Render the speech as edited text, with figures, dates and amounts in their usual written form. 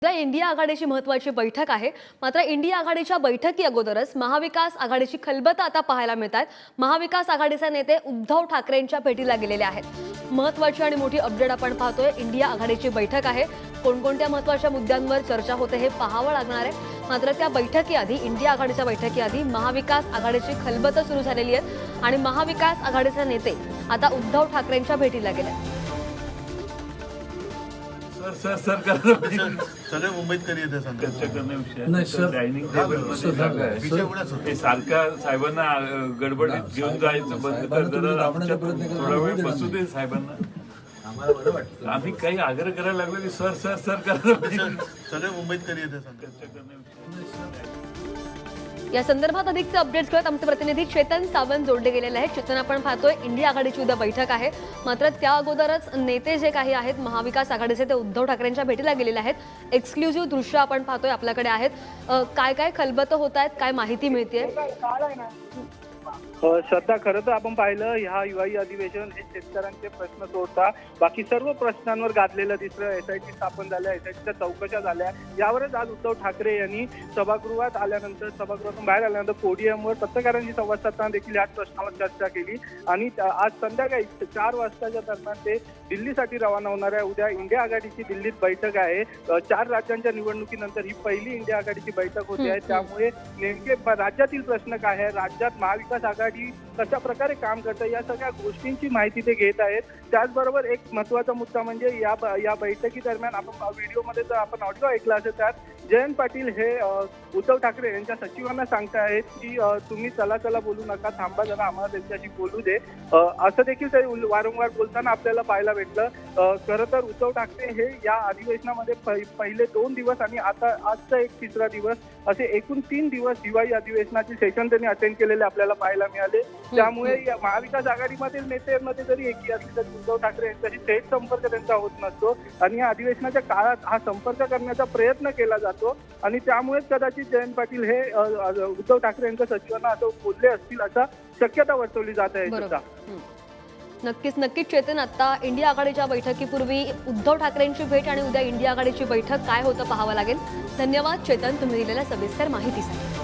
उद्या इंडिया आघाडीची महत्त्वाची बैठक आहे। मात्र इंडिया आघाडीच्या बैठकी अगोदरच महाविकास आघाडीची खलबतं आता पाहायला मिळतात। महाविकास आघाडीचे नेते उद्धव ठाकरेंच्या भेटीला गेलेले आहेत। महत्त्वाची आणि मोठी अपडेट आपण पाहतोय। इंडिया आघाडीची बैठक आहे। कोणकोणत्या महत्त्वाच्या मुद्द्यांवर चर्चा होते हे पाहावं लागणार आहे। मात्र त्या बैठकीआधी इंडिया आघाडीच्या बैठकीआधी महाविकास आघाडीची खलबतं सुरू झालेली आहेत आणि महाविकास आघाडीचे नेते आता उद्धव ठाकरेंच्या भेटीला गेले। सर सगळे मुंबईत कधी येते चर्चा करण्याविषयी डायनिंग टेबल हे सारख्या साहेबांना गडबडीत घेऊन जायचं बंद कर, जरा आमच्या थोडा वेळ बसू दे साहेबांना। आम्ही काही आग्रह करायला लागलो की सर सर सर करा। सगळे मुंबईत कधी येते चर्चा करण्याविषयी या संदर्भात अधिकचे अपडेट्स घेत आमचे प्रतिनिधी चेतन सावंत जोडले गेलेले आहेत। चेतन, आपण पाहतोय इंडिया आघाडीची उद्या बैठक आहे। मात्र त्या अगोदरच नेते जे काही आहेत महाविकास आघाडीचे ते उद्धव ठाकरेंच्या भेटीला गेलेले आहेत। एक्सक्लुझिव्ह दृश्य आपण पाहतोय आपल्याकडे आहेत। काय काय खलबतं होत आहेत, काय माहिती मिळतेय? श्रद्धा, खरं तर आपण पाहिलं ह्या हिवाळी अधिवेशन हे शेतकऱ्यांचे प्रश्न सोडता बाकी सर्व प्रश्नांवर गाजलेलं दिसलं। SIT स्थापन झाल्या, SITच्या चौकशा झाल्या, यावरच आज उद्धव ठाकरे यांनी सभागृहात आल्यानंतर सभागृहातून बाहेर आल्यानंतर पोडियमवर पत्रकारांशी संवाद साधताना देखील याच प्रश्नावर चर्चा केली आणि आज संध्याकाळी 4 वाजताच्या दरम्यान ते दिल्लीसाठी रवाना होणार आहे। उद्या इंडिया आघाडीची दिल्लीत बैठक आहे। 4 राज्यांच्या निवडणुकीनंतर ही पहिली इंडिया आघाडीची बैठक होते आहे। त्यामुळे नेमके राज्यातील प्रश्न काय आहे, राज्यात महाविकास आघाडी कशा प्रकारे काम करतं, या सगळ्या गोष्टींची माहिती ते घेत आहेत। त्याचबरोबर एक महत्त्वाचा मुद्दा म्हणजे या बैठकी दरम्यान आपण व्हिडिओमध्ये जर आपण ऑडिओ ऐकला असेल तर जयंत पाटील हे उद्धव ठाकरे यांच्या सचिवांना सांगतायत की तुम्ही चला चला बोलू नका, थांबा जरा, आम्हाला त्यांच्याशी बोलू दे, असं देखील ते वारंवार बोलताना आपल्याला पाहायला भेटलं। खरं तर उद्धव ठाकरे हे या अधिवेशनामध्ये पहिले 2 दिवस आणि आता आजचा एक तिसरा दिवस असे एकूण 3 दिवस हिवाळी अधिवेशनाचे सेशन त्यांनी अटेंड केलेले आपल्याला पाहायला मिळाले। त्यामुळे या महाविकास आघाडीमधील नेत्यांमध्ये जरी एकी असली तरी उद्धव ठाकरे यांच्याशी थेट संपर्क त्यांचा होत नसतो आणि या अधिवेशनाच्या काळात हा संपर्क करण्याचा प्रयत्न केला जातो आणि त्यामुळेच कदाचित जयंत पाटील हे उद्धव ठाकरे यांच्या सचिवांना असं बोलले असतील असा शक्यता वर्तवली जात आहे। नक्कीच चेतन, आता इंडिया आघाडीच्या बैठकीपूर्वी उद्धव ठाकरेंची भेट आणि उद्या इंडिया आघाडीची बैठक काय होतं पाहावं लागेल। धन्यवाद चेतन, तुम्ही दिलेल्या सविस्तर माहितीसाठी।